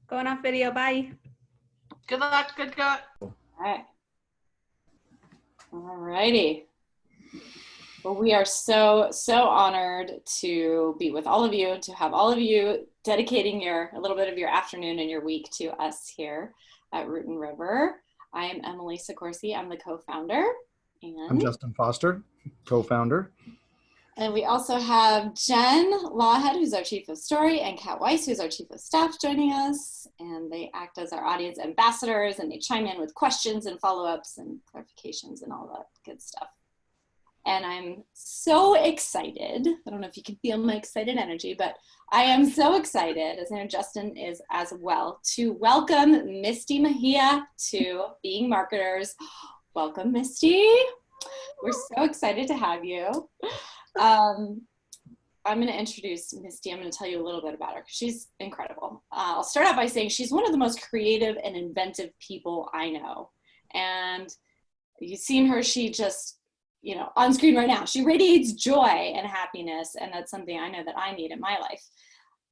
Going off video. Bye. Good luck. Good luck. All right. All righty. Well, we are so honored to be with all of you, to have all of you dedicating a little bit of your afternoon and your week to us here at Root and River. I am Emily Sicorsi. I'm the co-founder. And I'm Justin Foster, co-founder. And we also have Jen Lawhead, who's our Chief of Story, and Kat Weiss, who's our Chief of Staff, joining us. And they act as our audience ambassadors, and they chime in with questions and follow-ups and clarifications and all that good stuff. And I'm so excited. I don't know if you can feel my excited energy, but I am so excited, as I know Justin is as well, to welcome Misty Megia to Being Marketers. Welcome, Misty. We're so excited to have you. I'm going to introduce Misty. I'm going to tell you a little bit about her because she's incredible. I'll start out by saying she's one of the most creative and inventive people I know. And you've seen her, she just, on screen right now, she radiates joy and happiness. And that's something I know that I need in my life.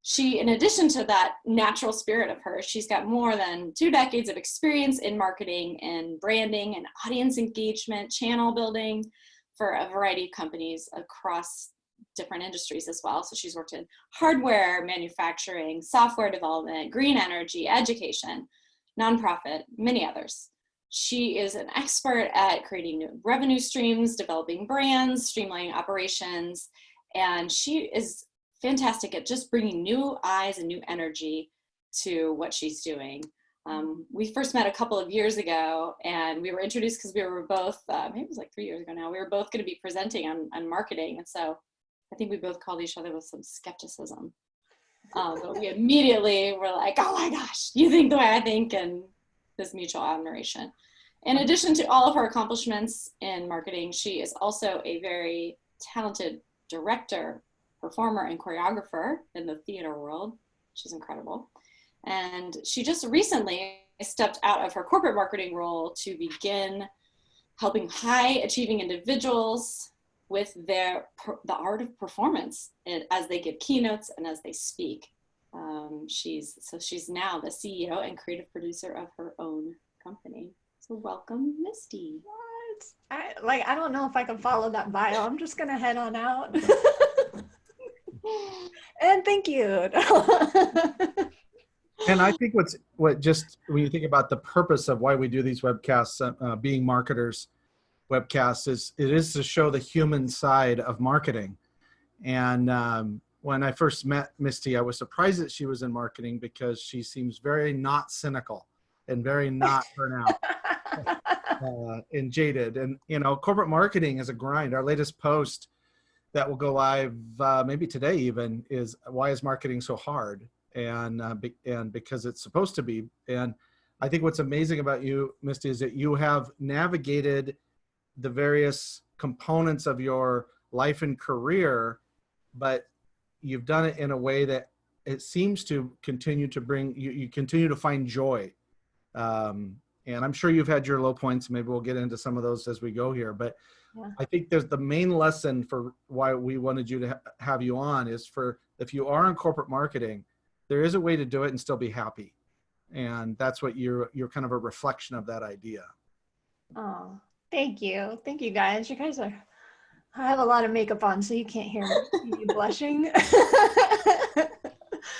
She, in addition to that natural spirit of hers, she's got more than 2 decades of experience in marketing and branding and audience engagement, channel building, for a variety of companies across different industries as well. So she's worked in hardware, manufacturing, software development, green energy, education, nonprofit, many others. She is an expert at creating new revenue streams, developing brands, streamlining operations, and she is fantastic at just bringing new eyes and new energy to what she's doing. We first met a couple of years ago, and we were introduced because we were both, maybe it was like 3 years ago now, we were both going to be presenting on marketing. And so I think we both called each other with some skepticism. But we immediately were like, oh my gosh, you think the way I think, and this mutual admiration. In addition to all of her accomplishments in marketing, she is also a very talented director, performer, and choreographer in the theater world. She's incredible. And she just recently stepped out of her corporate marketing role to begin helping high achieving individuals with the art of performance as they give keynotes and as they speak. She's now the CEO and creative producer of her own company. So welcome, Misty. What? I don't know if I can follow that bio. I'm just gonna head on out. And thank you. And I think when you think about the purpose of why we do these webcasts, Being Marketers webcasts, it is to show the human side of marketing. And when I first met Misty, I was surprised that she was in marketing because she seems very not cynical and very not burnout and jaded. And, corporate marketing is a grind. Our latest post that will go live maybe today even is, why is marketing so hard? And because it's supposed to be. And I think what's amazing about you, Misty, is that you have navigated the various components of your life and career, but you've done it in a way that it seems to continue to bring, you continue to find joy. And I'm sure you've had your low points. Maybe we'll get into some of those as we go here. But yeah. I think there's the main lesson for why we wanted you to have you on is if you are in corporate marketing, there is a way to do it and still be happy. And that's what you're kind of a reflection of that idea. Oh, thank you. Thank you guys. You guys I have a lot of makeup on, so you can't hear me blushing.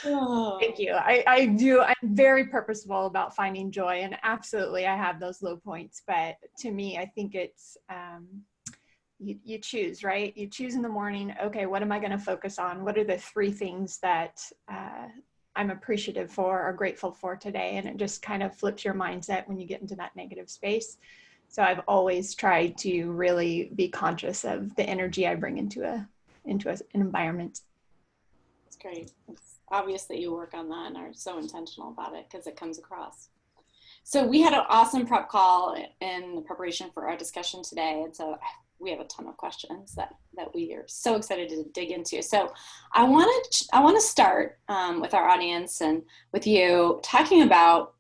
Oh. Thank you. I do. I'm very purposeful about finding joy, and absolutely I have those low points. But to me, I think it's, you choose, right? You choose in the morning, okay, what am I going to focus on? What are the 3 things that I'm appreciative for or grateful for today? And it just kind of flips your mindset when you get into that negative space. So I've always tried to really be conscious of the energy I bring into an environment. That's great. It's obvious that you work on that and are so intentional about it because it comes across. So we had an awesome prep call in the preparation for our discussion today. And so we have a ton of questions that we are so excited to dig into. So I want to start with our audience and with you talking about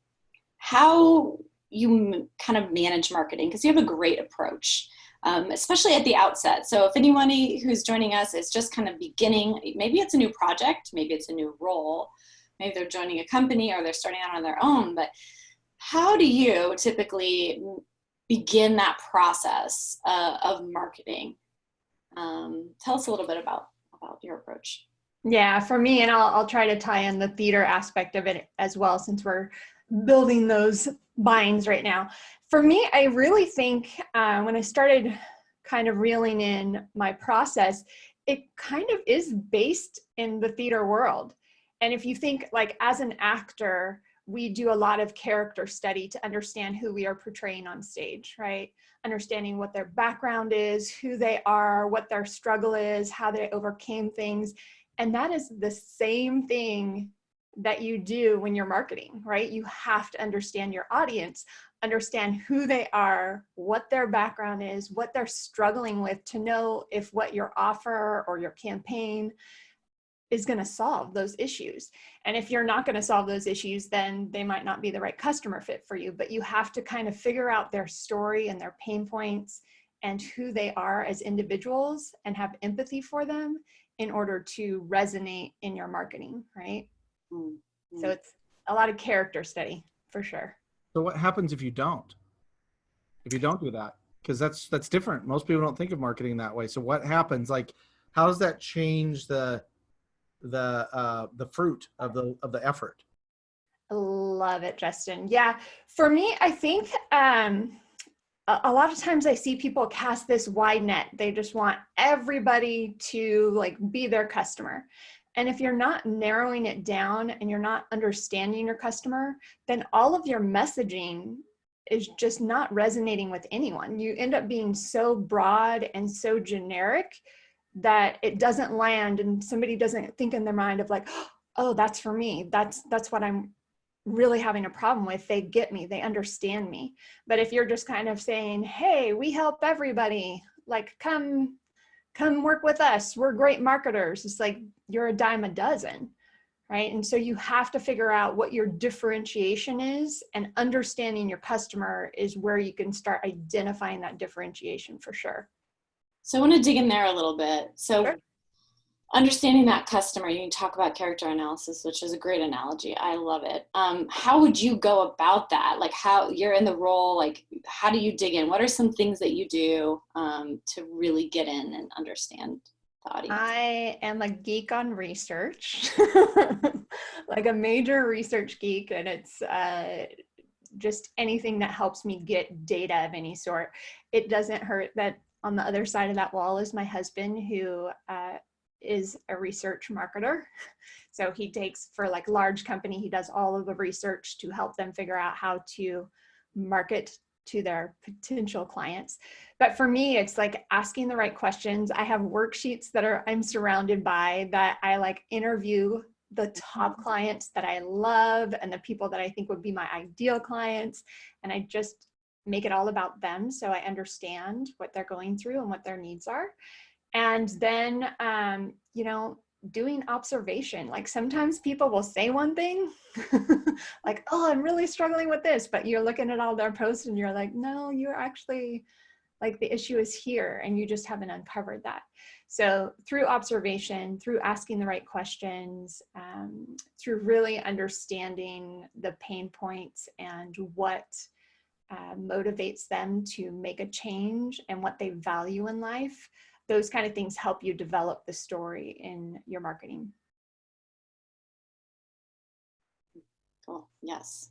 how you kind of manage marketing, because you have a great approach, especially at the outset. So if anybody who's joining us is just kind of beginning, maybe it's a new project, maybe it's a new role, maybe they're joining a company or they're starting out on their own, but how do you typically begin that process of marketing? Tell us a little bit about your approach. Yeah, for me, and I'll try to tie in the theater aspect of it as well, since we're building those binds right now. For me, I really think when I started kind of reeling in my process, it kind of is based in the theater world. And if you think like as an actor, we do a lot of character study to understand who we are portraying on stage, right? Understanding what their background is, who they are, what their struggle is, how they overcame things. And that is the same thing that you do when you're marketing, right? You have to understand your audience, understand who they are, what their background is, what they're struggling with, to know if what your offer or your campaign is going to solve those issues. And if you're not going to solve those issues, then they might not be the right customer fit for you. But you have to kind of figure out their story and their pain points and who they are as individuals and have empathy for them in order to resonate in your marketing, right? Mm-hmm. So it's a lot of character study for sure. So what happens if you don't? If you don't do that? Because that's different. Most people don't think of marketing that way. So what happens? Like, how does that change the fruit of the effort? Love it, Justin. Yeah, for me, I think a lot of times I see people cast this wide net. They just want everybody to like be their customer. And if you're not narrowing it down and you're not understanding your customer, then all of your messaging is just not resonating with anyone. You end up being so broad and so generic that it doesn't land, and somebody doesn't think in their mind of like, oh, that's for me. That's what I'm really having a problem with. They get me, they understand me. But if you're just kind of saying, hey, we help everybody, like come work with us, we're great marketers, it's like you're a dime a dozen, right? And so you have to figure out what your differentiation is, and understanding your customer is where you can start identifying that differentiation for sure. So I want to dig in there a little bit. So sure. Understanding that customer, you talk about character analysis, which is a great analogy. I love it. How would you go about that? Like, how you're in the role, like how do you dig in? What are some things that you do to really get in and understand the audience? I am a geek on research, like a major research geek, and it's just anything that helps me get data of any sort. It doesn't hurt that on the other side of that wall is my husband, who is a research marketer. So he takes, for like large company, he does all of the research to help them figure out how to market to their potential clients. But for me, it's like asking the right questions. I have worksheets that I'm surrounded by, that I like interview the top clients that I love and the people that I think would be my ideal clients. And I just make it all about them, so I understand what they're going through and what their needs are. And then, doing observation. Like sometimes people will say one thing like, oh, I'm really struggling with this, but you're looking at all their posts and you're like, no, you're actually like, the issue is here and you just haven't uncovered that. So through observation, through asking the right questions, through really understanding the pain points and what motivates them to make a change and what they value in life, those kind of things help you develop the story in your marketing. Cool. Yes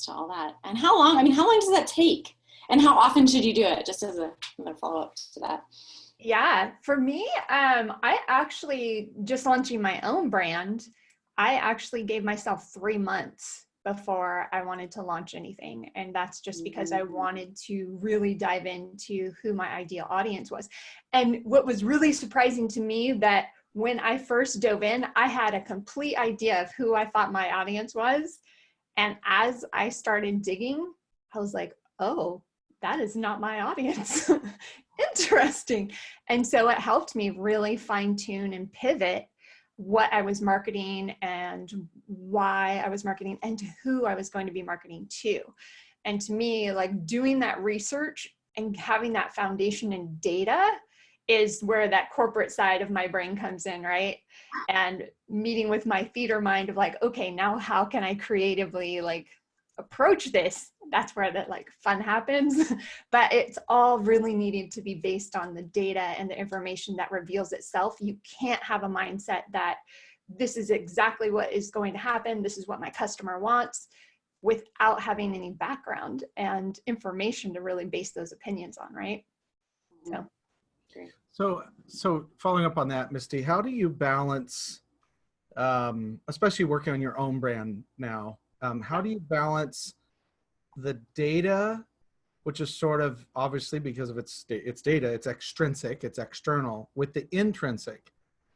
to all that. And how long does that take? And how often should you do it? Just as another follow-up to that. Yeah, for me, I actually, just launching my own brand, I actually gave myself 3 months before I wanted to launch anything. And that's just because I wanted to really dive into who my ideal audience was. And what was really surprising to me, that when I first dove in, I had a complete idea of who I thought my audience was. And as I started digging, I was like, oh, that is not my audience. Interesting. And so it helped me really fine tune and pivot what I was marketing and why I was marketing and to who I was going to be marketing to. And to me, like doing that research and having that foundation in data is where that corporate side of my brain comes in, right? And meeting with my theater mind of like, okay, now how can I creatively like approach this? That's where that like fun happens. But it's all really needed to be based on the data and the information that reveals itself. You can't have a mindset that this is exactly what is going to happen, this is what my customer wants, without having any background and information to really base those opinions on, right? So following up on that, Misty, how do you balance, especially working on your own brand now, how do you balance the data, which is sort of obviously because of its data, it's extrinsic, it's external, with the intrinsic?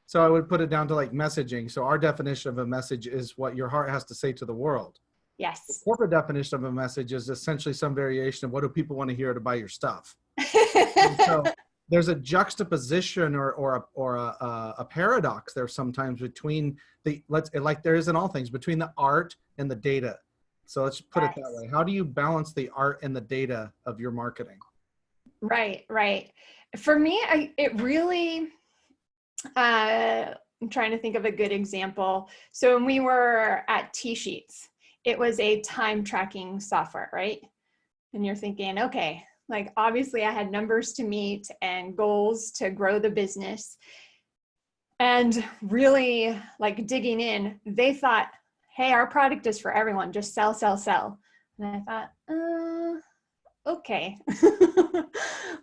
So I would put it down to like messaging. So our definition of a message is what your heart has to say to the world. Yes. The corporate definition of a message is essentially some variation of what do people want to hear to buy your stuff. And so there's a juxtaposition or a paradox there sometimes between like there is in all things, between the art and the data. So let's put it that way. How do you balance the art and the data of your marketing? Right. For me, it really, I'm trying to think of a good example. So when we were at T-Sheets, it was a time tracking software, right? And you're thinking, okay, like obviously I had numbers to meet and goals to grow the business. And really like digging in, they thought, hey, our product is for everyone, just sell, sell, sell. And I thought, okay,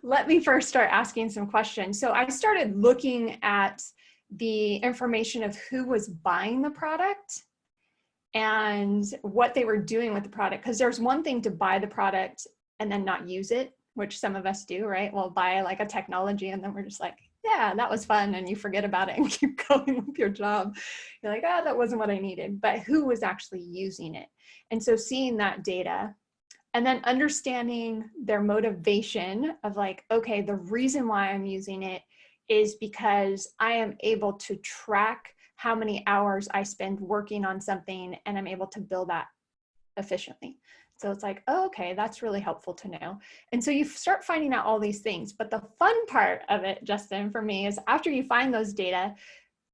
let me first start asking some questions. So I started looking at the information of who was buying the product and what they were doing with the product. Because there's one thing to buy the product and then not use it, which some of us do, right? We'll buy like a technology and then we're just like, yeah, that was fun. And you forget about it and keep going with your job. You're like, oh, that wasn't what I needed. But who was actually using it? And so seeing that data and then understanding their motivation of like, okay, the reason why I'm using it is because I am able to track how many hours I spend working on something and I'm able to bill that efficiently. So it's like, oh, okay, that's really helpful to know. And so you start finding out all these things. But the fun part of it, Justin, for me, is after you find those data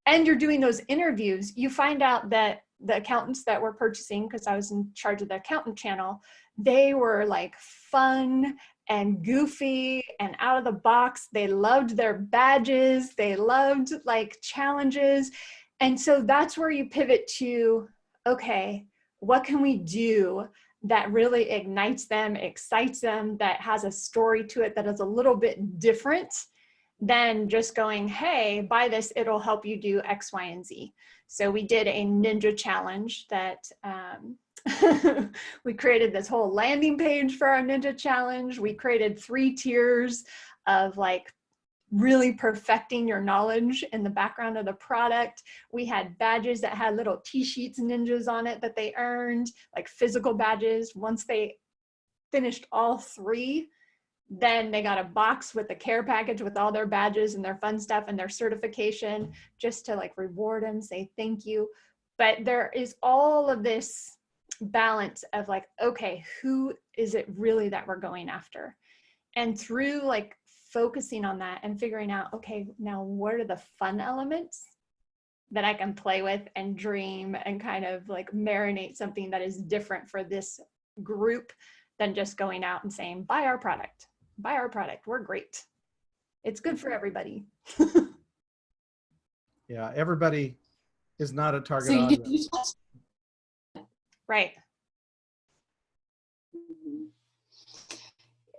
and you're doing those interviews, you find out that the accountants that were purchasing, because I was in charge of the accountant channel, they were like fun and goofy and out of the box. They loved their badges. They loved like challenges. And so that's where you pivot to, okay, what can we do that really ignites them, excites them, that has a story to it that is a little bit different than just going, hey, buy this, it'll help you do X, Y, and Z. So we did a ninja challenge that we created this whole landing page for our ninja challenge. We created 3 tiers of like really perfecting your knowledge in the background of the product. We had badges that had little T-Sheets ninjas on it that they earned, like physical badges. Once they finished all 3, then they got a box with the care package with all their badges and their fun stuff and their certification, just to like reward them, say thank you. But there is all of this balance of like, okay, who is it really that we're going after? And through like focusing on that and figuring out, okay, now what are the fun elements that I can play with and dream and kind of like marinate something that is different for this group than just going out and saying, buy our product, we're great. It's good for everybody. Yeah, everybody is not a target So audience. Right.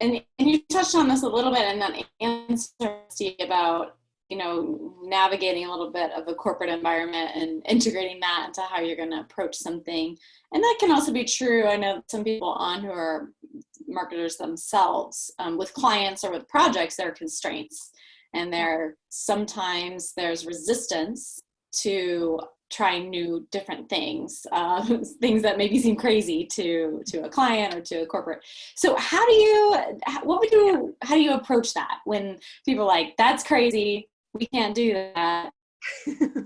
And you touched on this a little bit in that answer, Steve, about, you know, navigating a little bit of the corporate environment and integrating that into how you're going to approach something. And that can also be true. I know some people on who are marketers themselves, with clients or with projects, there are constraints. And sometimes there's resistance to trying new different things, things that maybe seem crazy to a client or to a corporate. So how do you approach that when people are like, that's crazy, we can't do that?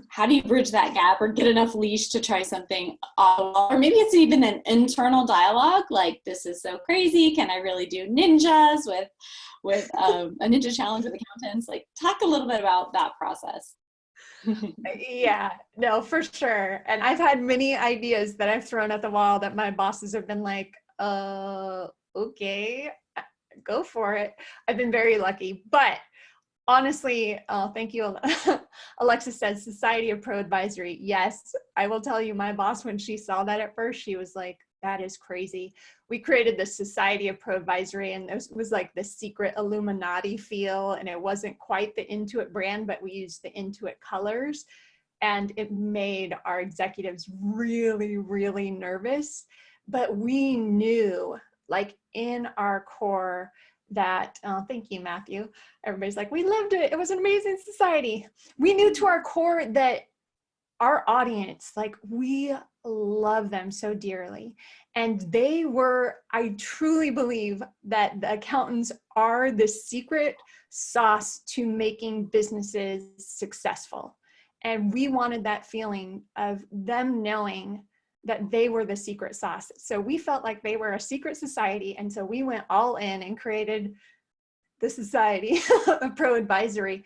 How do you bridge that gap or get enough leash to try something? Or maybe it's even an internal dialogue, like, this is so crazy. Can I really do ninjas with a ninja challenge with accountants? Like, talk a little bit about that process. Yeah, no, for sure. And I've had many ideas that I've thrown at the wall that my bosses have been like, okay, go for it. I've been very lucky, but honestly, thank you. Alexis says Society of Pro Advisory. Yes, I will tell you, my boss, when she saw that at first, she was like, that is crazy. We created the Society of Pro Advisory, and it was like the secret Illuminati feel, and it wasn't quite the Intuit brand, but we used the Intuit colors, and it made our executives really, really nervous. But we knew, like, in our core that, thank you, Matthew. Everybody's like, we loved it. It was an amazing society. We knew to our core that our audience, like, we love them so dearly. And they were, I truly believe that the accountants are the secret sauce to making businesses successful. And we wanted that feeling of them knowing that they were the secret sauce. So we felt like they were a secret society. And so we went all in and created the Society of Pro Advisory.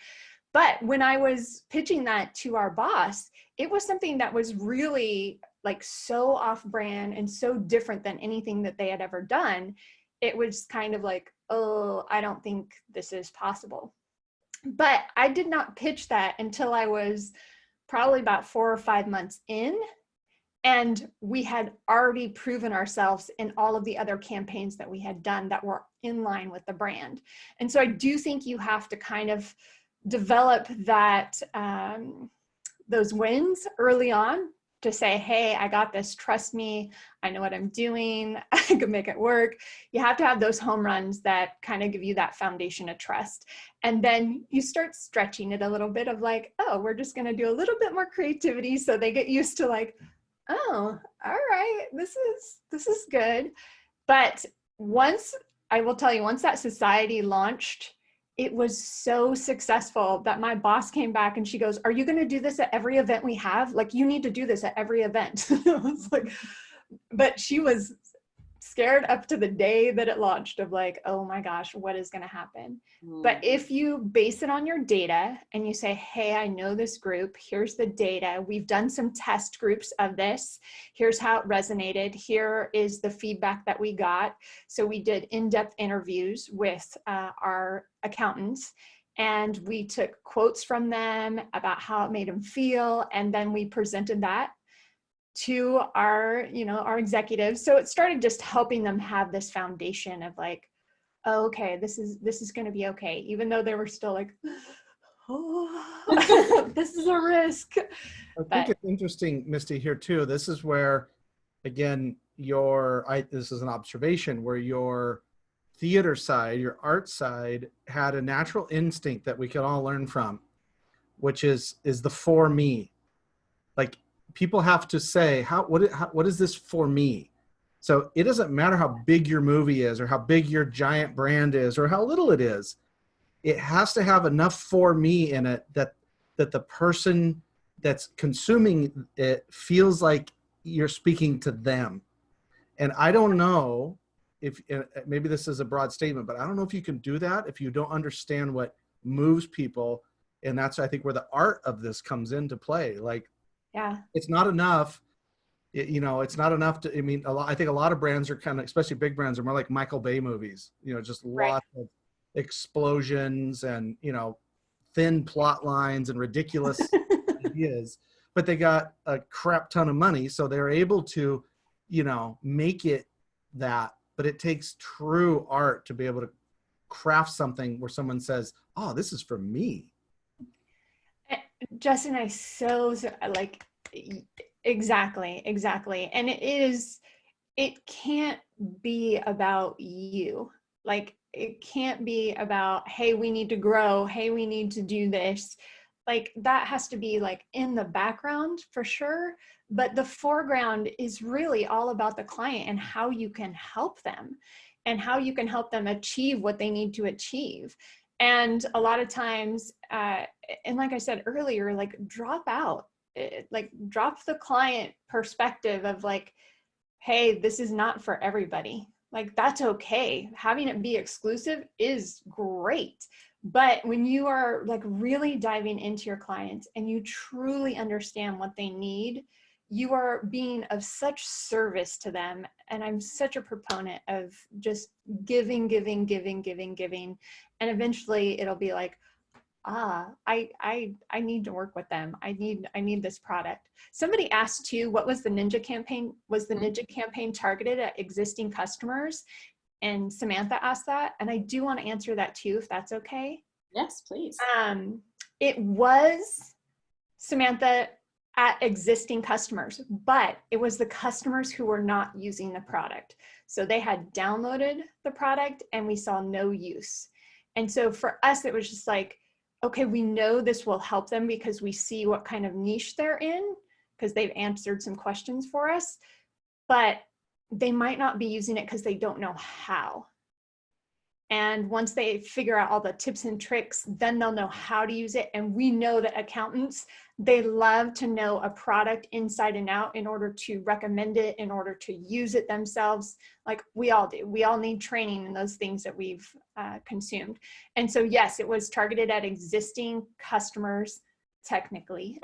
But when I was pitching that to our boss, it was something that was really like so off brand and so different than anything that they had ever done. It was kind of like, oh, I don't think this is possible. But I did not pitch that until I was probably about 4 or 5 months in. And we had already proven ourselves in all of the other campaigns that we had done that were in line with the brand. And so I do think you have to kind of develop that, those wins early on to say, hey, I got this, trust me, I know what I'm doing, I can make it work. You have to have those home runs that kind of give you that foundation of trust. And then you start stretching it a little bit of like, oh, we're just gonna do a little bit more creativity so they get used to like, oh, all right, this is good. But once, I will tell you, once that society launched, it was so successful that my boss came back and she goes, are you going to do this at every event we have? Like, you need to do this at every event. I was like, but she was scared up to the day that it launched of like, oh my gosh, what is going to happen? But if you base it on your data and you say, hey, I know this group, here's the data, we've done some test groups of this, here's how it resonated, here is the feedback that we got. So we did in-depth interviews with our accountants, and we took quotes from them about how it made them feel, and then we presented that to our, our executives. So it started just helping them have this foundation of like, oh, okay, this is going to be okay. Even though they were still like, oh, this is a risk. I think it's interesting, Misty, here too. This is where, again, this is an observation where your theater side, your art side had a natural instinct that we can all learn from, which is the for me. Like, people have to say, what is this for me? So it doesn't matter how big your movie is or how big your giant brand is or how little it is. It has to have enough for me in it that the person that's consuming it feels like you're speaking to them. And I don't know if, maybe this is a broad statement, but I don't know if you can do that if you don't understand what moves people. And that's, I think, where the art of this comes into play. Like, yeah, it's not enough. It's not enough to, I think a lot of brands are kind of, especially big brands, are more like Michael Bay movies, just lots of explosions and, thin plot lines and ridiculous ideas, but they got a crap ton of money. So they're able to, make it that, but it takes true art to be able to craft something where someone says, oh, this is for me. Justin, I so like, exactly. And it can't be about you. Like, it can't be about, hey, we need to grow. Hey, we need to do this. Like, that has to be like in the background for sure. But the foreground is really all about the client and how you can help them and how you can help them achieve what they need to achieve. And a lot of times, and like I said earlier, like drop out, like drop the client perspective of like, hey, this is not for everybody. Like that's okay. Having it be exclusive is great. But when you are like really diving into your clients and you truly understand what they need, you are being of such service to them. And I'm such a proponent of just giving. And eventually it'll be like, I need to work with them. I need this product. Somebody asked too, what was the Ninja campaign? Was the Ninja campaign targeted at existing customers? And Samantha asked that. And I do want to answer that too, if that's okay. Yes, please. It was, Samantha, at existing customers, but it was the customers who were not using the product. So they had downloaded the product and we saw no use. And so for us, it was just like, okay, we know this will help them because we see what kind of niche they're in, because they've answered some questions for us, but they might not be using it because they don't know how. And once they figure out all the tips and tricks, then they'll know how to use it. And we know that accountants, they love to know a product inside and out in order to recommend it, in order to use it themselves. Like we all do. We all need training in those things that we've consumed. And so, yes, it was targeted at existing customers, technically,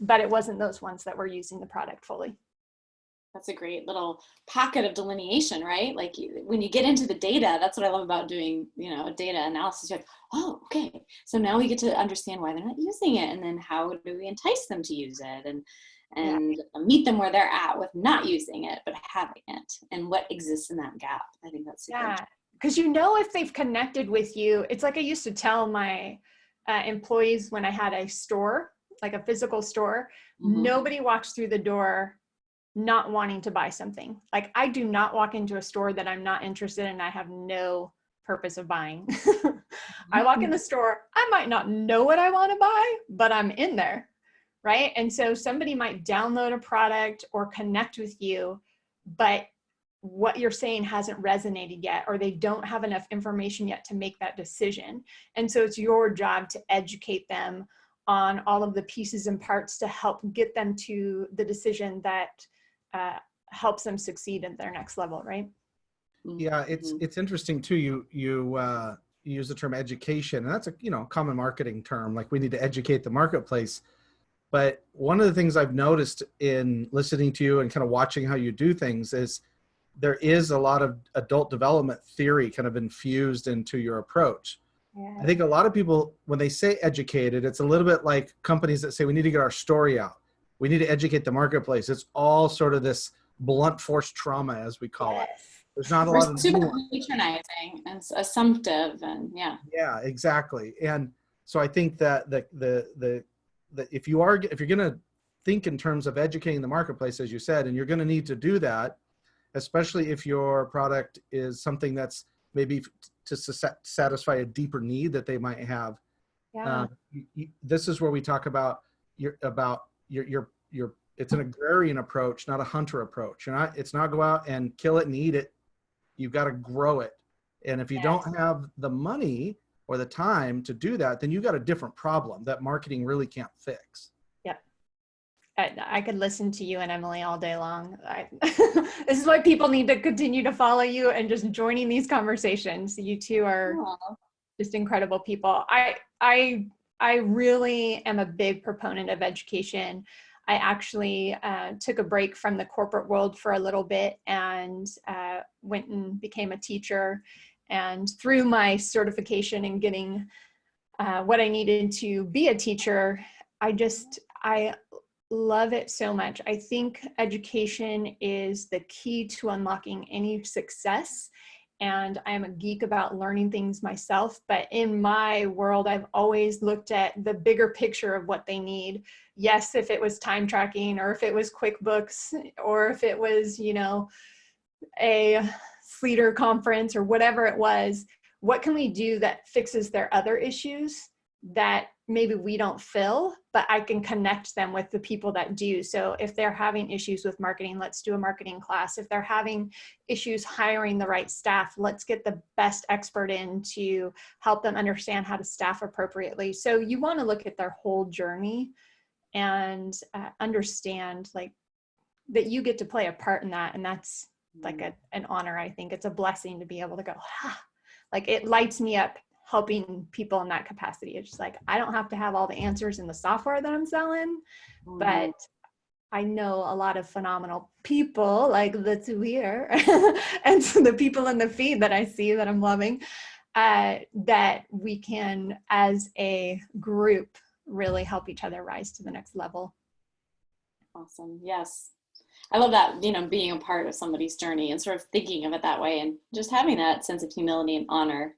but it wasn't those ones that were using the product fully. That's a great little pocket of delineation, right? Like when you get into the data, that's what I love about doing, you know, data analysis. You're like, oh, okay. So now we get to understand why they're not using it. And then how do we entice them to use it and meet them where they're at with not using it, but having it, and what exists in that gap. I think that's super interesting. Because you know, if they've connected with you, it's like I used to tell my employees when I had a store, like a physical store, nobody walks through the door not wanting to buy something. Like I do not walk into a store that I'm not interested in. I have no purpose of buying. I walk in the store, I might not know what I want to buy, but I'm in there, right? And so somebody might download a product or connect with you, but what you're saying hasn't resonated yet, or they don't have enough information yet to make that decision. And so it's your job to educate them on all of the pieces and parts to help get them to the decision that helps them succeed at their next level, right? Yeah, it's interesting too. You use the term education, and that's a common marketing term. Like we need to educate the marketplace. But one of the things I've noticed in listening to you and kind of watching how you do things is there is a lot of adult development theory kind of infused into your approach. Yeah. I think a lot of people, when they say educated, it's a little bit like companies that say we need to get our story out. We need to educate the marketplace. It's all sort of this blunt force trauma, as we call it. There's not a lot of super patronizing and assumptive, and yeah, exactly. And so I think that if you're going to think in terms of educating the marketplace, as you said, and you're going to need to do that, especially if your product is something that's maybe to satisfy a deeper need that they might have. Yeah. This is where we talk about your it's an agrarian approach, not a hunter approach. It's not go out and kill it and eat it. You've got to grow it. And if you don't have the money or the time to do that, then you've got a different problem that marketing really can't fix. Yep. I could listen to you and Emily all day long. This is why people need to continue to follow you and just joining these conversations. You two are just incredible people. I really am a big proponent of education. I actually took a break from the corporate world for a little bit and went and became a teacher. And through my certification and getting what I needed to be a teacher, I love it so much. I think education is the key to unlocking any success. And I'm a geek about learning things myself, but in my world, I've always looked at the bigger picture of what they need. Yes, if it was time tracking, or if it was QuickBooks, or if it was, a Sleater conference or whatever it was, what can we do that fixes their other issues that maybe we don't fill, but I can connect them with the people that do. So if they're having issues with marketing, let's do a marketing class. If they're having issues hiring the right staff, let's get the best expert in to help them understand how to staff appropriately. So you want to look at their whole journey and understand like that you get to play a part in that. And that's like an honor. I think it's a blessing to be able to go, like it lights me up helping people in that capacity. It's just like, I don't have to have all the answers in the software that I'm selling, but I know a lot of phenomenal people like that's here and so the people in the feed that I see that I'm loving, that we can, as a group, really help each other rise to the next level. Awesome. Yes. I love that, you know, being a part of somebody's journey and sort of thinking of it that way and just having that sense of humility and honor.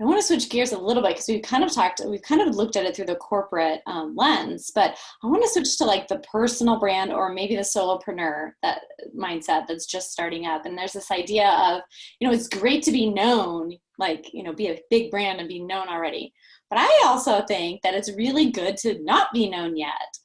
I want to switch gears a little bit because we've kind of looked at it through the corporate lens, but I want to switch to like the personal brand or maybe the solopreneur, that mindset that's just starting up. And there's this idea of, you know, it's great to be known, like, you know, be a big brand and be known already. But I also think that it's really good to not be known yet.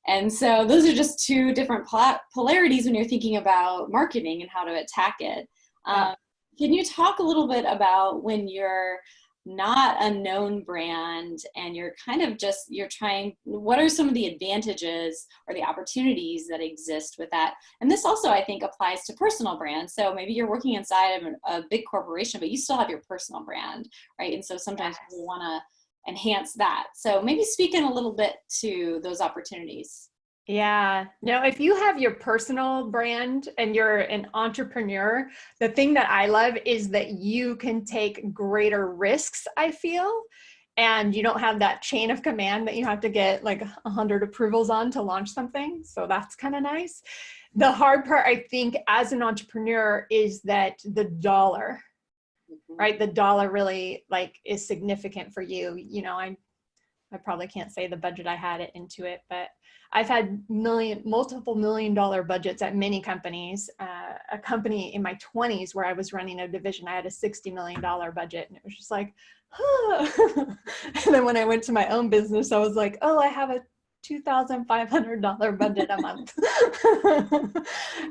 And so those are just two different polarities when you're thinking about marketing and how to attack it. Can you talk a little bit about when you're not a known brand and you're kind of just, you're trying, what are some of the advantages or the opportunities that exist with that? And this also, I think, applies to personal brands. So maybe you're working inside of a big corporation, but you still have your personal brand, right? And so sometimes we want to enhance that. So maybe speak in a little bit to those opportunities. Yeah, no, if you have your personal brand and you're an entrepreneur, the thing that I love is that you can take greater risks, I feel, and you don't have that chain of command that you have to get like 100 approvals on to launch something. So that's kind of nice. The hard part, I think, as an entrepreneur is that the dollar, right? The dollar really like is significant for you. You know, I probably can't say the budget I had it into it, but I've had multiple $1 million budgets at many companies. A company in my 20s where I was running a division, I had a $60 million budget, and it was just like, and then when I went to my own business, I was like, oh, I have a $2,500 budget a month.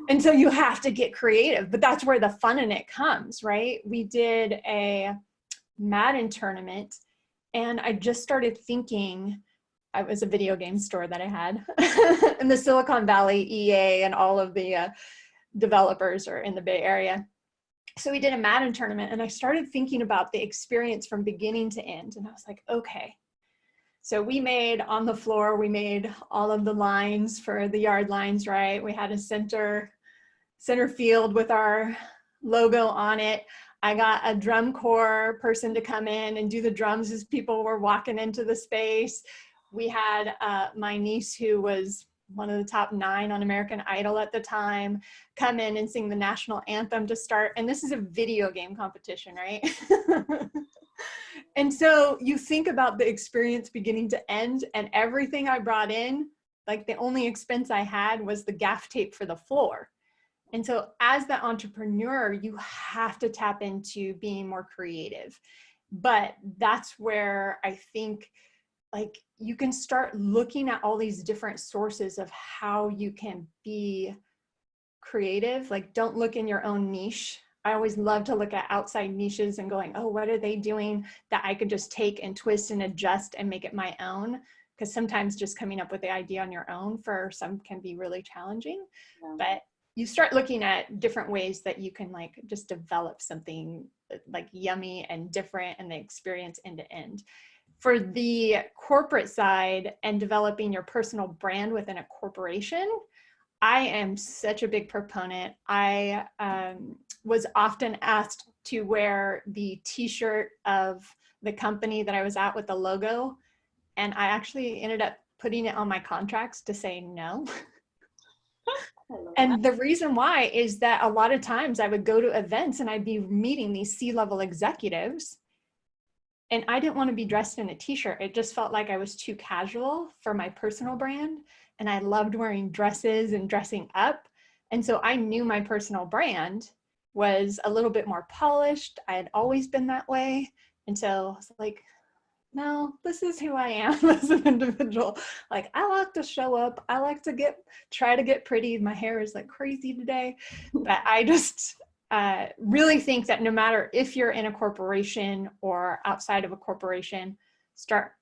And so you have to get creative, but that's where the fun in it comes, right? We did a Madden tournament, and I just started thinking, it was a video game store that I had in the Silicon Valley. EA and all of the developers are in the Bay Area. So we did a Madden tournament, and I started thinking about the experience from beginning to end. And I was like, okay. So we made on the floor, we made all of the lines for the yard lines, right? We had a center field with our logo on it. I got a drum corps person to come in and do the drums as people were walking into the space. We had my niece, who was one of the top 9 on American Idol at the time, come in and sing the national anthem to start. And this is a video game competition, right? And so you think about the experience beginning to end, and everything I brought in, like the only expense I had was the gaff tape for the floor. And so as the entrepreneur, you have to tap into being more creative. But that's where I think like you can start looking at all these different sources of how you can be creative. Like, don't look in your own niche. I always love to look at outside niches and going, oh, what are they doing that I could just take and twist and adjust and make it my own? Because sometimes just coming up with the idea on your own for some can be really challenging. Yeah. But you start looking at different ways that you can like just develop something like yummy and different and the experience end to end. For the corporate side and developing your personal brand within a corporation, I am such a big proponent. I was often asked to wear the t-shirt of the company that I was at with the logo. And I actually ended up putting it on my contracts to say no. And the reason why is that a lot of times I would go to events and I'd be meeting these C-level executives, and I didn't want to be dressed in a t-shirt. It just felt like I was too casual for my personal brand. And I loved wearing dresses and dressing up. And so I knew my personal brand was a little bit more polished. I had always been that way. And so I was like, no, this is who I am as an individual. Like, I like to show up. I like to try to get pretty. My hair is like crazy today. But I just really think that no matter if you're in a corporation or outside of a corporation,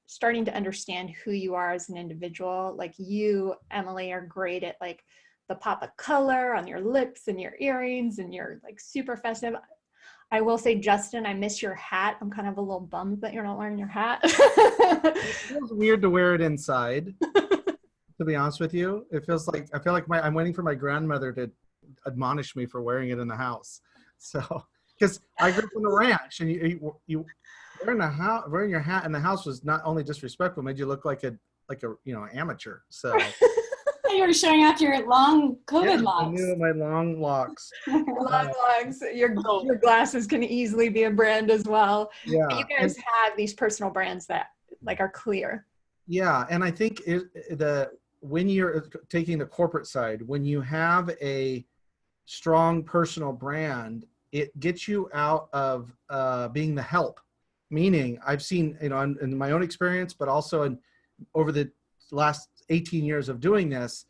starting to understand who you are as an individual. Like you, Emily, are great at like the pop of color on your lips and your earrings, and you're like super festive. I will say, Justin, I miss your hat. I'm kind of a little bummed that you're not wearing your hat. It feels weird to wear it inside, to be honest with you. I feel like I'm waiting for my grandmother to admonish me for wearing it in the house. So, because I grew up on the ranch, and you wearing your hat in the house was not only disrespectful, made you look like a amateur. So You were showing off your long COVID locks. I knew my long locks. Long locks. Your glasses can easily be a brand as well. Yeah. But you guys have these personal brands that like are clear. Yeah, and I think when you're taking the corporate side, when you have a strong personal brand, it gets you out of being the help. Meaning, I've seen, in my own experience, but also over the last 18 years of doing this,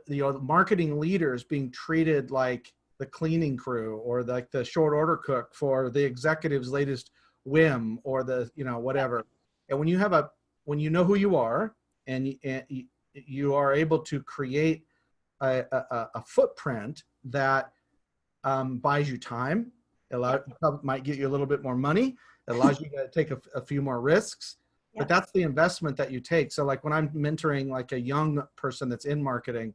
the marketing leaders being treated like the cleaning crew or like the short order cook for the executive's latest whim or the whatever. And when you know who you are and you are able to create a footprint that buys you time, might get you a little bit more money, it allows you to take a few more risks. But that's the investment that you take. So like when I'm mentoring like a young person that's in marketing,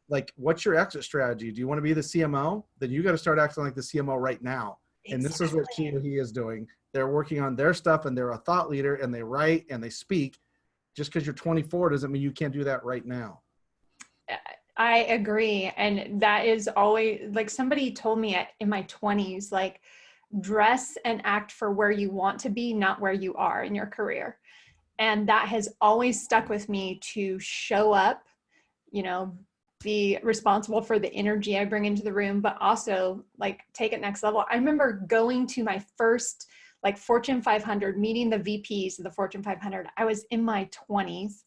like what's your exit strategy? Do you want to be the CMO? Then you got to start acting like the CMO right now. Exactly. And this is what she or he is doing. They're working on their stuff and they're a thought leader and they write and they speak. Just because you're 24 doesn't mean you can't do that right now. I agree. And that is always, like somebody told me in my 20s, like, dress and act for where you want to be, not where you are in your career. And that has always stuck with me to show up, be responsible for the energy I bring into the room, but also like take it next level. I remember going to my first like Fortune 500, meeting the VPs of the Fortune 500. I was in my 20s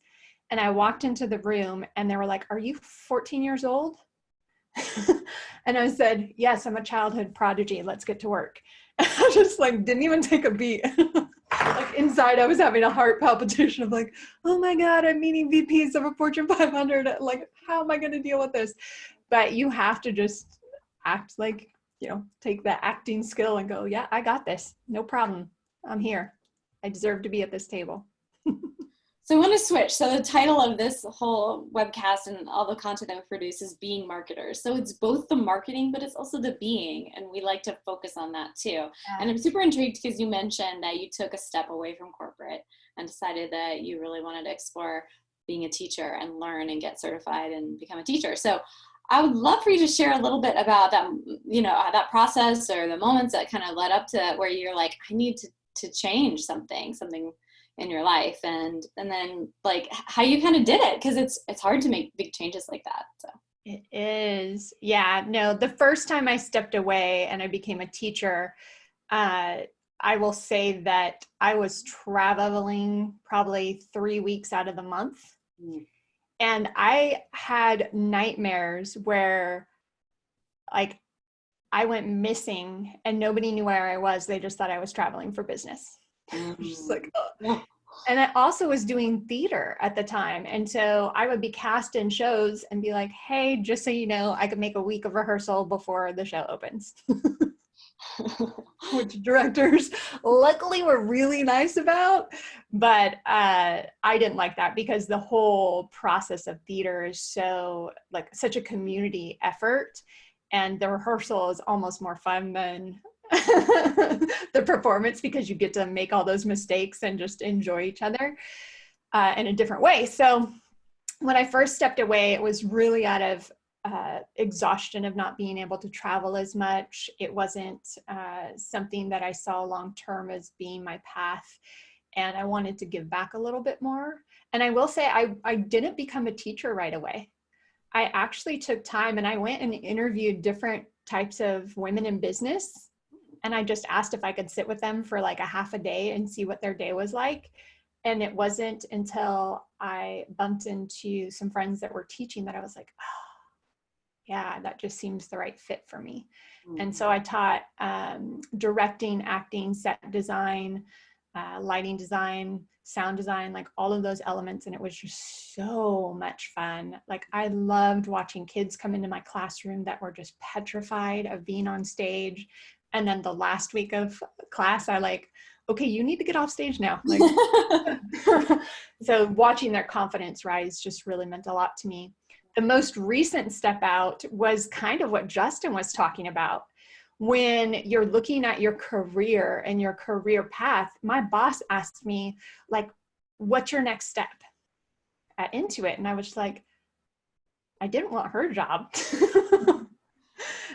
and I walked into the room and they were like, "Are you 14 years old?" And I said, "Yes, I'm a childhood prodigy. Let's get to work." And I just like didn't even take a beat. Like inside I was having a heart palpitation of like, oh my God, I'm meeting VPs of a Fortune 500. Like, how am I going to deal with this? But you have to just act like, take that acting skill and go, yeah, I got this. No problem. I'm here. I deserve to be at this table. So I want to switch. So the title of this whole webcast and all the content that we produce is Being Marketers. So it's both the marketing, but it's also the being. And we like to focus on that too. Yeah. And I'm super intrigued because you mentioned that you took a step away from corporate and decided that you really wanted to explore being a teacher and learn and get certified and become a teacher. So I would love for you to share a little bit about that, that process or the moments that kind of led up to where you're like, I need to change something in your life, and then like how you kind of did it, because it's hard to make big changes like that. So it is. Yeah, no, the first time I stepped away and I became a teacher, I will say that I was traveling probably 3 weeks out of the month. And I had nightmares where like I went missing and nobody knew where I was. They just thought I was traveling for business. Just like, ugh. And I also was doing theater at the time. And so I would be cast in shows and be like, hey, just so you know, I could make a week of rehearsal before the show opens. Which directors luckily were really nice about. But I didn't like that because the whole process of theater is such a community effort. And the rehearsal is almost more fun than the performance, because you get to make all those mistakes and just enjoy each other in a different way. So when I first stepped away, it was really out of exhaustion of not being able to travel as much. It wasn't something that I saw long-term as being my path. And I wanted to give back a little bit more. And I will say I didn't become a teacher right away. I actually took time and I went and interviewed different types of women in business And I just asked if I could sit with them for like a half a day and see what their day was like. And it wasn't until I bumped into some friends that were teaching that I was like, oh, yeah, that just seems the right fit for me. And so I taught directing, acting, set design, lighting design, sound design, like all of those elements. And it was just so much fun. Like I loved watching kids come into my classroom that were just petrified of being on stage. And then the last week of class, I like, okay, you need to get off stage now. Like, so watching their confidence rise just really meant a lot to me. The most recent step out was kind of what Justin was talking about. When you're looking at your career and your career path, my boss asked me, like, what's your next step at Intuit? And I was like, I didn't want her job.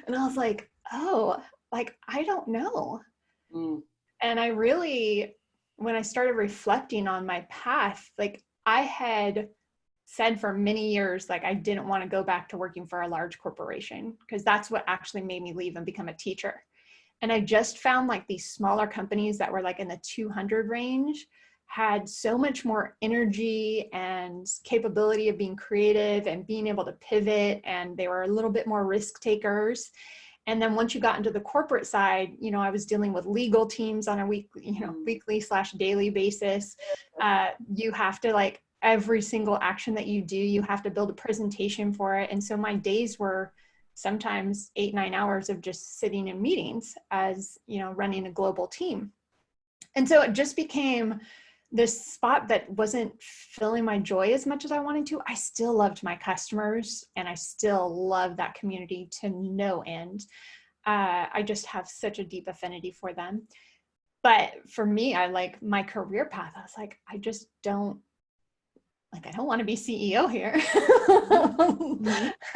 And I was like, oh, like, I don't know. And I really, when I started reflecting on my path, like I had said for many years, like I didn't want to go back to working for a large corporation because that's what actually made me leave and become a teacher. And I just found like these smaller companies that were like in the 200 range had so much more energy and capability of being creative and being able to pivot. And they were a little bit more risk takers. And then once you got into the corporate side, you know, I was dealing with legal teams on a weekly/daily basis. You have to like, every single action that you do, you have to build a presentation for it. And so my days were sometimes 8-9 hours of just sitting in meetings as, you know, running a global team. And so it just became this spot that wasn't filling my joy as much as I wanted to. I still loved my customers and I still love that community to no end. I just have such a deep affinity for them. But for me, I like my career path. I was like, I just don't, like, I don't want to be CEO here.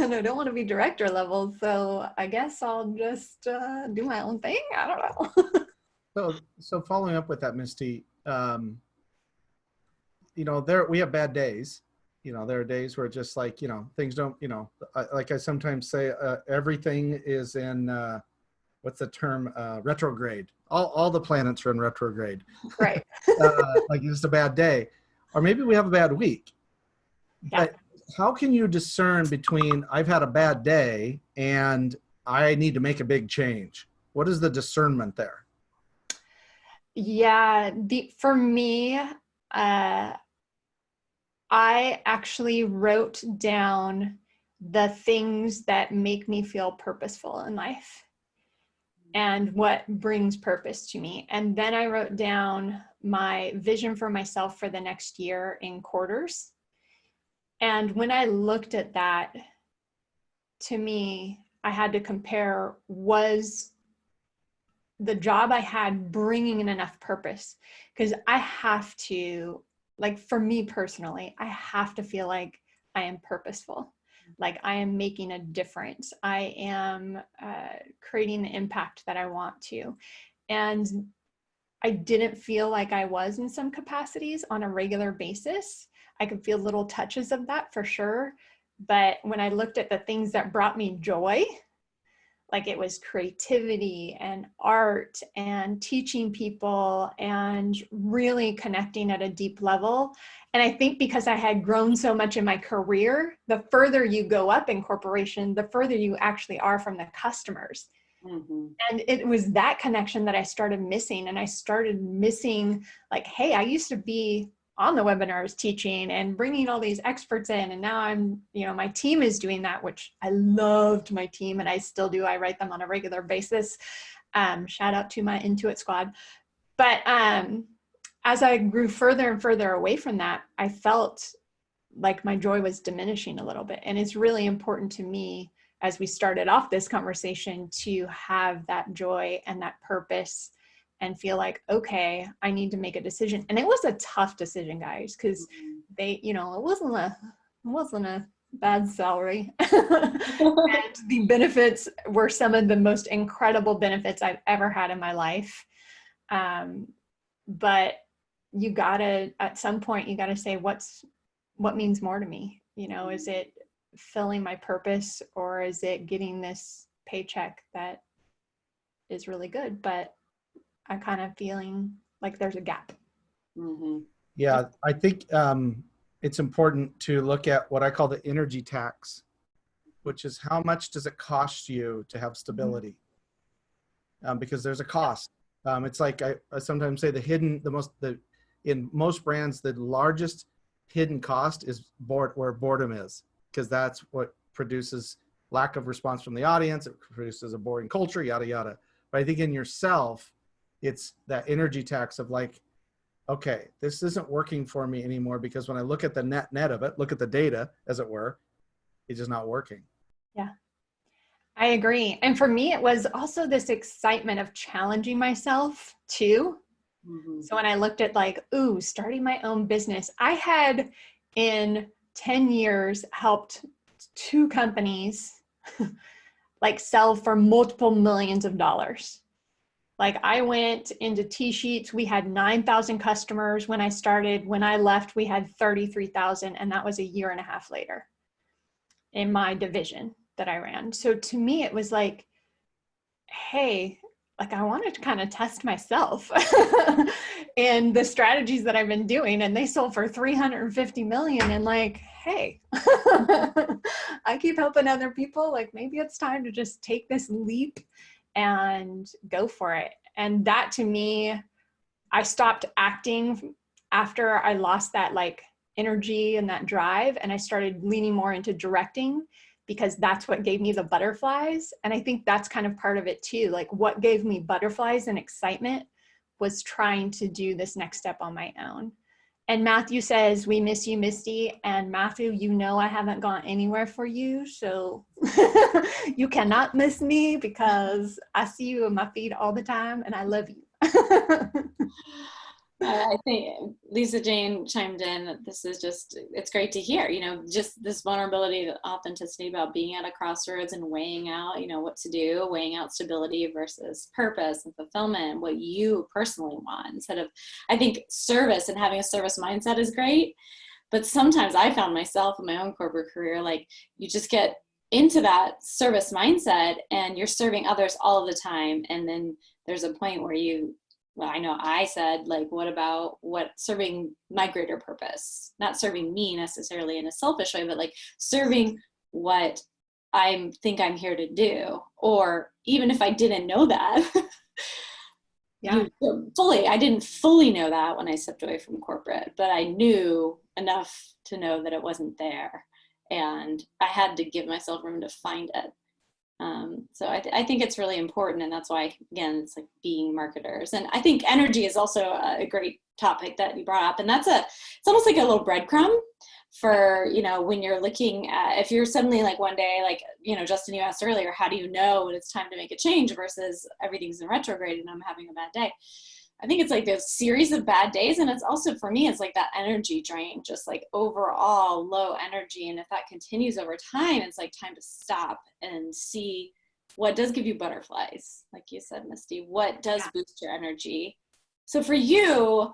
And I don't want to be director level. So I guess I'll just do my own thing. I don't know. So following up with that, Misty, you know, we have bad days. You know, there are days where just like, you know, things don't, you know, like I sometimes say, everything is in, what's the term, retrograde. All the planets are in retrograde. Right. Like it's just a bad day. Or maybe we have a bad week. Yeah. But how can you discern between I've had a bad day and I need to make a big change? What is the discernment there? Yeah, for me, I actually wrote down the things that make me feel purposeful in life and what brings purpose to me. And then I wrote down my vision for myself for the next year in quarters. And when I looked at that, to me, I had to compare, was the job I had bringing in enough purpose? Because I have to, like for me personally, I have to feel like I am purposeful, like I am making a difference. I am creating the impact that I want to. And I didn't feel like I was in some capacities on a regular basis. I could feel little touches of that for sure. But when I looked at the things that brought me joy, like it was creativity and art and teaching people and really connecting at a deep level. And I think because I had grown so much in my career, the further you go up in corporation, the further you actually are from the customers. Mm-hmm. And it was that connection that I started missing. And I started missing like, hey, I used to be on the webinars teaching and bringing all these experts in. And now I'm, you know, my team is doing that, which I loved my team and I still do. I write them on a regular basis. Shout out to my Intuit squad. But as I grew further and further away from that, I felt like my joy was diminishing a little bit. And it's really important to me, as we started off this conversation, to have that joy and that purpose and feel like, okay, I need to make a decision. And it was a tough decision, guys, because they, you know, it wasn't a bad salary. And the benefits were some of the most incredible benefits I've ever had in my life. But you gotta, at some point, you gotta say, what means more to me? You know, is it filling my purpose, or is it getting this paycheck that is really good, but I'm kind of feeling like there's a gap. Mm-hmm. Yeah, I think it's important to look at what I call the energy tax, which is how much does it cost you to have stability? Because there's a cost. It's like I sometimes say in most brands, the largest hidden cost is where boredom is, because that's what produces lack of response from the audience. It produces a boring culture, yada, yada. But I think in yourself, it's that energy tax of like, okay, this isn't working for me anymore, because when I look at the net of it, look at the data, as it were, it's just not working. Yeah, I agree. And for me, it was also this excitement of challenging myself too. Mm-hmm. So when I looked at like, ooh, starting my own business, I had in 10 years helped 2 companies like sell for multiple millions of dollars. Like I went into T-sheets. We had 9,000 customers when I started. When I left, we had 33,000. And that was a year and a half later in my division that I ran. So to me, it was like, hey, like I wanted to kind of test myself and the strategies that I've been doing, and they sold for 350 million. And like, hey, I keep helping other people. Like maybe it's time to just take this leap and go for it. And that to me, I stopped acting after I lost that like energy and that drive. And I started leaning more into directing, because that's what gave me the butterflies. And I think that's kind of part of it too. Like what gave me butterflies and excitement was trying to do this next step on my own. And Matthew says, we miss you, Misty. And Matthew, you know, I haven't gone anywhere for you. So you cannot miss me, because I see you in my feed all the time and I love you. I think Lisa Jane chimed in. This is just, it's great to hear, you know, just this vulnerability, the authenticity about being at a crossroads and weighing out, you know, what to do, weighing out stability versus purpose and fulfillment, what you personally want, instead of, I think service and having a service mindset is great. But sometimes I found myself in my own corporate career, like you just get into that service mindset and you're serving others all of the time. And then there's a point where well, I know I said, like, what about serving my greater purpose? Not serving me necessarily in a selfish way, but like serving what I think I'm here to do. Or even if I didn't know that, Yeah. I didn't fully know that when I stepped away from corporate, but I knew enough to know that it wasn't there. And I had to give myself room to find it. So I think it's really important, and that's why, again, it's like being marketers. And I think energy is also a great topic that you brought up, and it's almost like a little breadcrumb for, you know, when you're looking at, if you're suddenly like one day, like, you know, Justin, you asked earlier, how do you know when it's time to make a change versus everything's in retrograde and I'm having a bad day? I think it's like a series of bad days. And it's also, for me, it's like that energy drain, just like overall low energy. And if that continues over time, it's like time to stop and see what does give you butterflies. Like you said, Misty, what does boost your energy? So for you,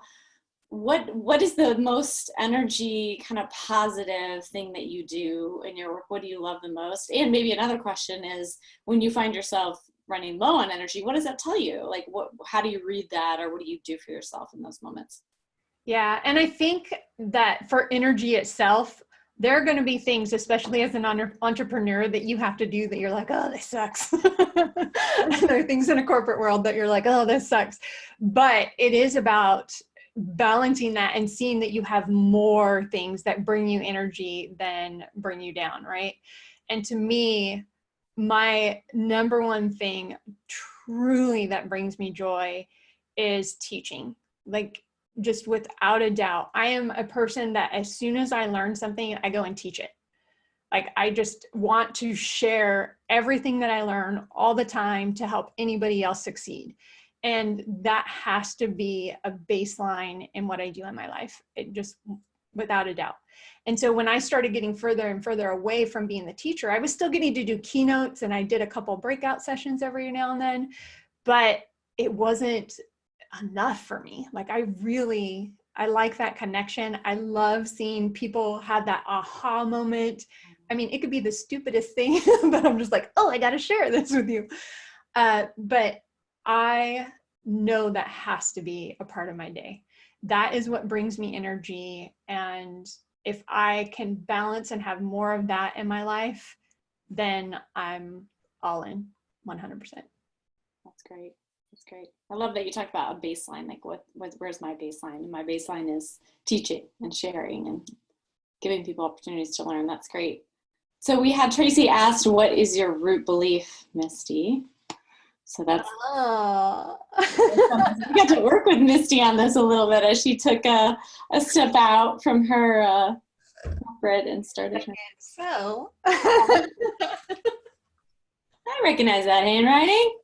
what is the most energy kind of positive thing that you do in your work? What do you love the most? And maybe another question is, when you find yourself running low on energy, what does that tell you? Like, how do you read that, or what do you do for yourself in those moments? Yeah. And I think that for energy itself, there are going to be things, especially as an entrepreneur, that you have to do that you're like, oh, this sucks. And there are things in a corporate world that you're like, oh, this sucks. But it is about balancing that and seeing that you have more things that bring you energy than bring you down, right? And to me, my number one thing truly that brings me joy is teaching. Like, just without a doubt, I am a person that as soon as I learn something, I go and teach it. Like, I just want to share everything that I learn all the time to help anybody else succeed. And that has to be a baseline in what I do in my life. It just, without a doubt. And so when I started getting further and further away from being the teacher, I was still getting to do keynotes, and I did a couple breakout sessions every now and then, but it wasn't enough for me. Like, I like that connection. I love seeing people have that aha moment. I mean, it could be the stupidest thing, but I'm just like, oh, I got to share this with you. But I know that has to be a part of my day. That is what brings me energy. And if I can balance and have more of that in my life, then I'm all in 100%. That's great. That's great. I love that you talked about a baseline, like where's my baseline? And my baseline is teaching and sharing and giving people opportunities to learn. That's great. So we had Tracy asked, what is your root belief, Misty? So that's, we got to work with Misty on this a little bit as she took a step out from her corporate and started her. So, I recognize that handwriting.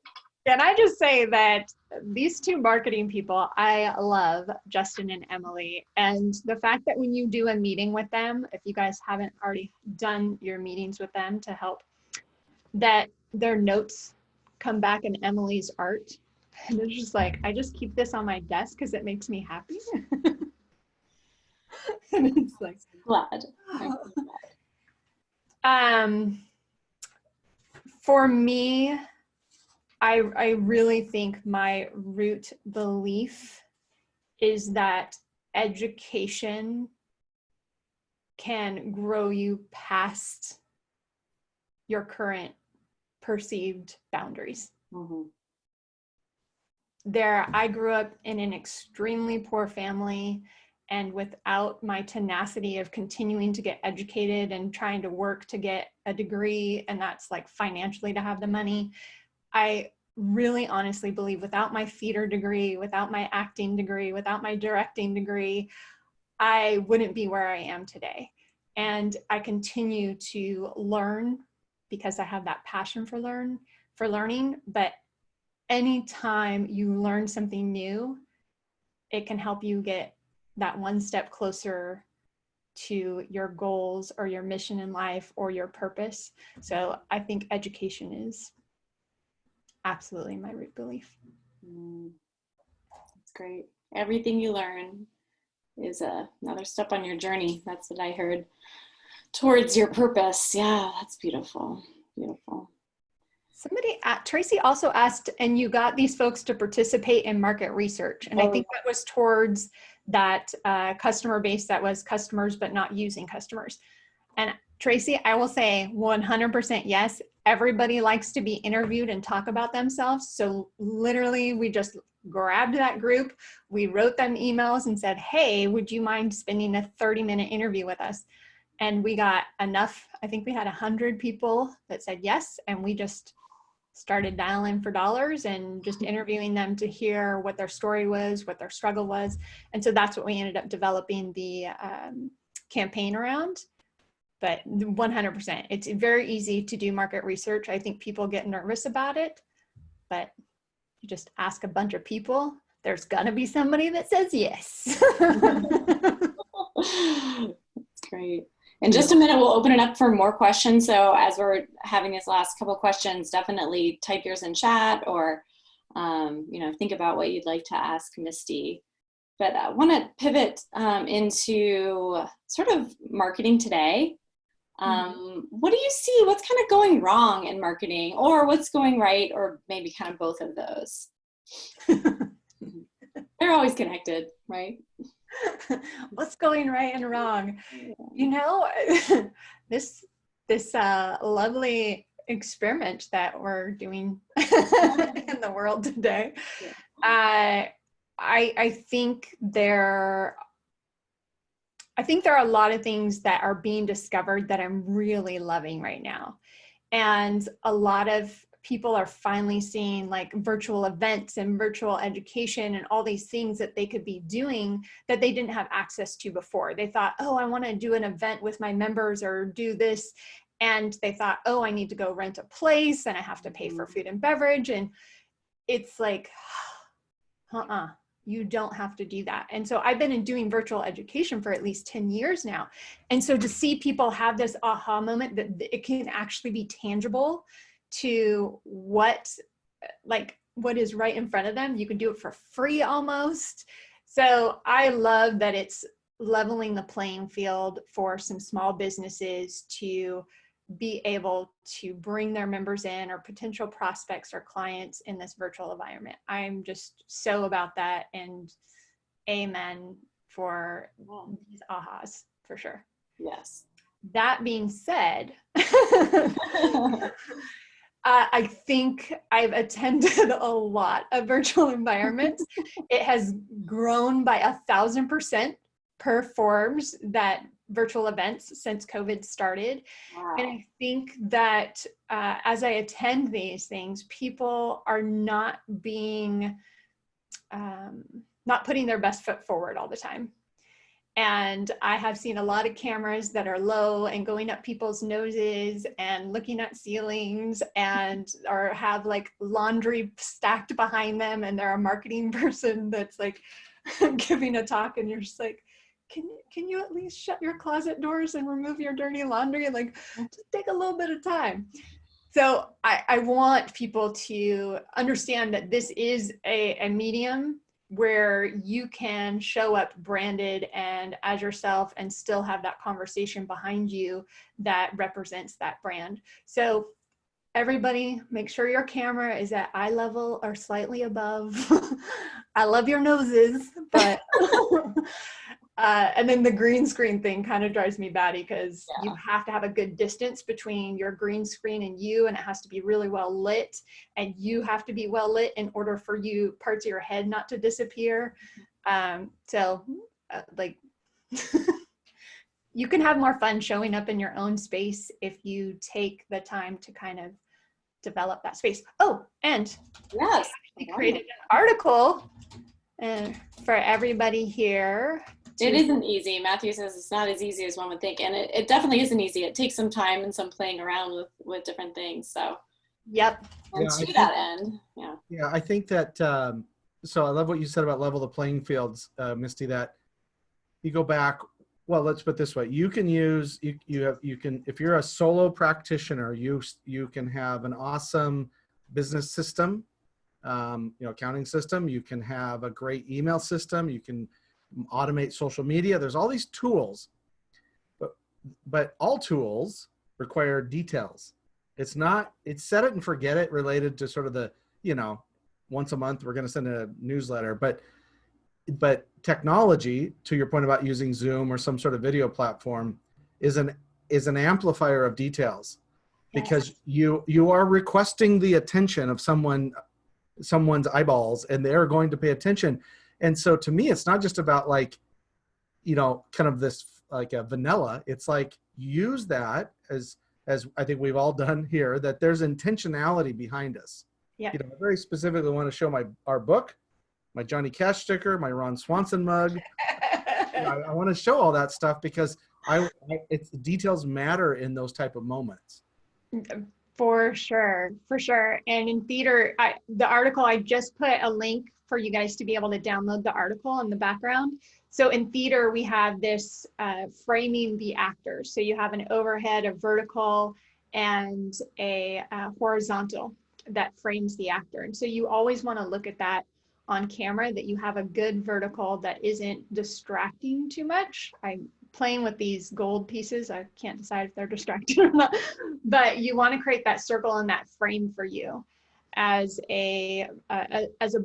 can I just say that these two marketing people, I love Justin and Emily. And the fact that when you do a meeting with them, if you guys haven't already done your meetings with them to help, that their notes come back in Emily's art. And it's just like, I just keep this on my desk because it makes me happy. And it's like, Glad. For me, I really think my root belief is that education can grow you past your current perceived boundaries. Mm-hmm. I grew up in an extremely poor family, and without my tenacity of continuing to get educated and trying to work to get a degree, and that's like financially to have the money, I really honestly believe without my theater degree, without my acting degree, without my directing degree, I wouldn't be where I am today. And I continue to learn because I have that passion for learning. But anytime you learn something new, it can help you get that one step closer to your goals or your mission in life or your purpose. So I think education is absolutely my root belief. That's great. Everything you learn is another step on your journey. That's what I heard. Towards your purpose. Yeah, that's beautiful. Beautiful. Tracy also asked, and you got these folks to participate in market research. And I think that was towards that customer base that was customers, but not using customers. And Tracy, I will say 100% yes. Everybody likes to be interviewed and talk about themselves. So literally we just grabbed that group. We wrote them emails and said, hey, would you mind spending a 30-minute interview with us? And we got enough. I think we had 100 people that said yes. And we just started dialing for dollars and just interviewing them to hear what their story was, what their struggle was. And so that's what we ended up developing the campaign around. But 100%, it's very easy to do market research. I think people get nervous about it, but you just ask a bunch of people, there's gonna be somebody that says yes. That's great. In just a minute, we'll open it up for more questions. So as we're having these last couple questions, definitely type yours in chat or, think about what you'd like to ask Misty. But I want to pivot into sort of marketing today. What do you see? What's kind of going wrong in marketing, or what's going right, or maybe kind of both of those? They're always connected, right? What's going right and wrong? This lovely experiment that we're doing in the world today. I think there are a lot of things that are being discovered that I'm really loving right now. And a lot of people are finally seeing like virtual events and virtual education and all these things that they could be doing that they didn't have access to before. They thought, oh, I want to do an event with my members or do this. And they thought, oh, I need to go rent a place and I have to pay for food and beverage. And it's like, you don't have to do that. And so I've been doing virtual education for at least 10 years now. And so to see people have this aha moment that it can actually be tangible to what is right in front of them. You can do it for free almost. So I love that it's leveling the playing field for some small businesses to be able to bring their members in or potential prospects or clients in this virtual environment. I'm just so about that, and amen for these ahas for sure. Yes. That being said, I think I've attended a lot of virtual environments. It has grown by 1,000% per forms that virtual events since COVID started. Wow. And I think that as I attend these things, people are not being, not putting their best foot forward all the time. And I have seen a lot of cameras that are low and going up people's noses and looking at ceilings, and or have like laundry stacked behind them, and they're a marketing person that's like giving a talk, and you're just like, can you at least shut your closet doors and remove your dirty laundry? Like, just take a little bit of time. So I want people to understand that this is a medium where you can show up branded and as yourself and still have that conversation behind you that represents that brand. So everybody, make sure your camera is at eye level or slightly above. I love your noses, but and then the green screen thing kind of drives me batty, because you have to have a good distance between your green screen and you, and it has to be really well lit, and you have to be well lit in order for you parts of your head not to disappear. Like you can have more fun showing up in your own space if you take the time to kind of develop that space. Oh, and yes, I created an article for everybody here. It isn't easy. Matthew says it's not as easy as one would think, and it definitely isn't easy. It takes some time and some playing around with different things. So, yep. And to that end, yeah, I think that. So I love what you said about level the playing fields, Misty. That you go back. Well, let's put it this way: you can use you can if you're a solo practitioner, you can have an awesome business system, accounting system. You can have a great email system. You can automate social media. There's all these tools, but all tools require details. It's set it and forget it related to sort of the, once a month we're going to send a newsletter, but technology, to your point about using Zoom or some sort of video platform, is an amplifier of details, because you are requesting the attention of someone's eyeballs, and they're going to pay attention. And so to me, it's not just about kind of this like a vanilla. It's like, use that as I think we've all done here, that there's intentionality behind us. Yeah. I very specifically want to show our book, my Johnny Cash sticker, my Ron Swanson mug. I want to show all that stuff because details matter in those type of moments. For sure. And in theater, the article, I just put a link for you guys to be able to download the article in the background. So in theater, we have this framing the actor. So you have an overhead, a vertical, and a horizontal that frames the actor. And so you always want to look at that on camera, that you have a good vertical that isn't distracting too much. I'm playing with these gold pieces. I can't decide if they're distracting or not, but you want to create that circle and that frame for you as a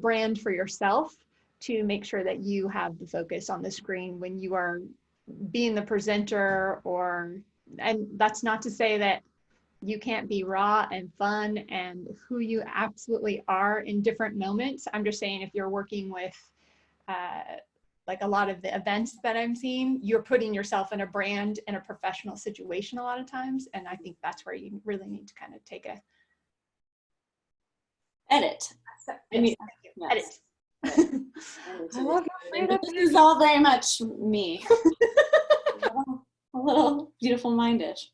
brand for yourself, to make sure that you have the focus on the screen when you are being the presenter. And that's not to say that you can't be raw and fun and who you absolutely are in different moments. I'm just saying, if you're working with like a lot of the events that I'm seeing, you're putting yourself in a brand in a professional situation a lot of times. And I think that's where you really need to kind of take a edit. Edit. I love this is all very much me. a little beautiful mindish.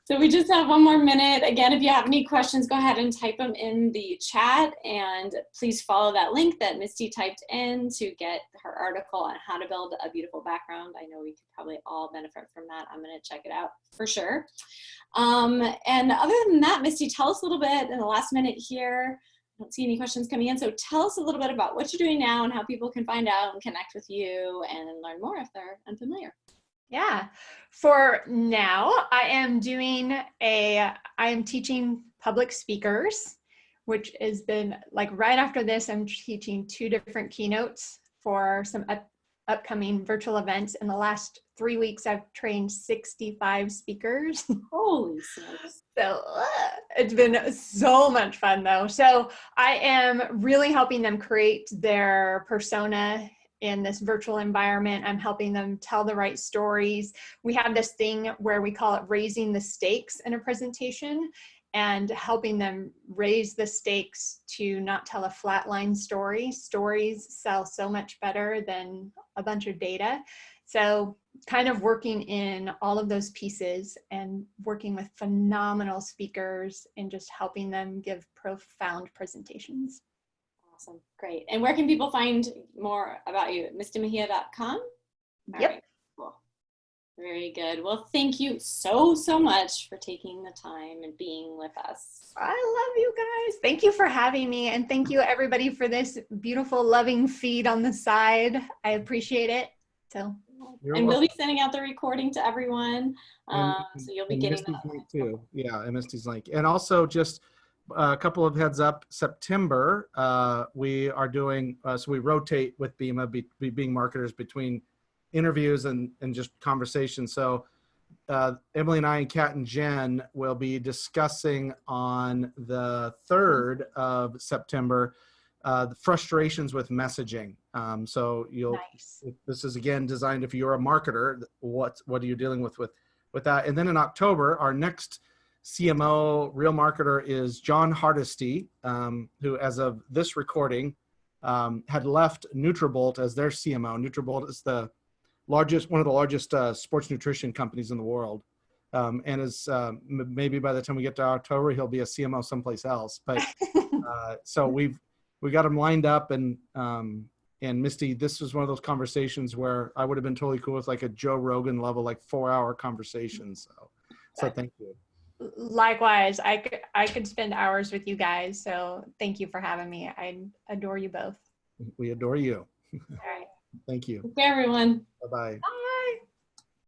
So we just have one more minute. Again, if you have any questions, go ahead and type them in the chat, and please follow that link that Misty typed in to get her article on how to build a beautiful background. I know we could probably all benefit from that. I'm going to check it out for sure. And other than that, Misty, tell us a little bit in the last minute here. I don't see any questions coming in. So tell us a little bit about what you're doing now and how people can find out and connect with you and learn more if they're unfamiliar. Yeah. For now, I am teaching public speakers, which has been like right after this, I'm teaching 2 different keynotes for some upcoming virtual events. In the last 3 weeks, I've trained 65 speakers. Holy smokes. So it's been so much fun though. So I am really helping them create their persona in this virtual environment. I'm helping them tell the right stories. We have this thing where we call it raising the stakes in a presentation, and helping them raise the stakes to not tell a flatline story. Stories sell so much better than a bunch of data. So kind of working in all of those pieces and working with phenomenal speakers and just helping them give profound presentations. Awesome. Great. And where can people find more about you? MistyMegia.com? Yep. Right. Cool. Very good. Well, thank you so much for taking the time and being with us. I love you guys. Thank you for having me. And thank you everybody for this beautiful, loving feed on the side. I appreciate it. So. And we'll be sending out the recording to everyone. So you'll be getting Misty's that link too. Yeah, and Misty's link. And also just a couple of heads up, September, we are doing, so we rotate with BEMA, being marketers, between interviews and just conversation. So Emily and I and Kat and Jen will be discussing on the 3rd of September the frustrations with messaging. So Nice. this is again designed if you're a marketer, what are you dealing with that? And then in October, our next CMO real marketer is John Hardesty, who as of this recording had left Nutrabolt as their CMO. Nutrabolt is one of the largest sports nutrition companies in the world. And is maybe by the time we get to October, he'll be a CMO someplace else. But so we got him lined up, and Misty, this was one of those conversations where I would have been totally cool with like a Joe Rogan level, like 4-hour conversation. So thank you. Likewise, I could spend hours with you guys. So thank you for having me. I adore you both. We adore you. All right. Thank you. Okay, everyone. Bye-bye. Bye.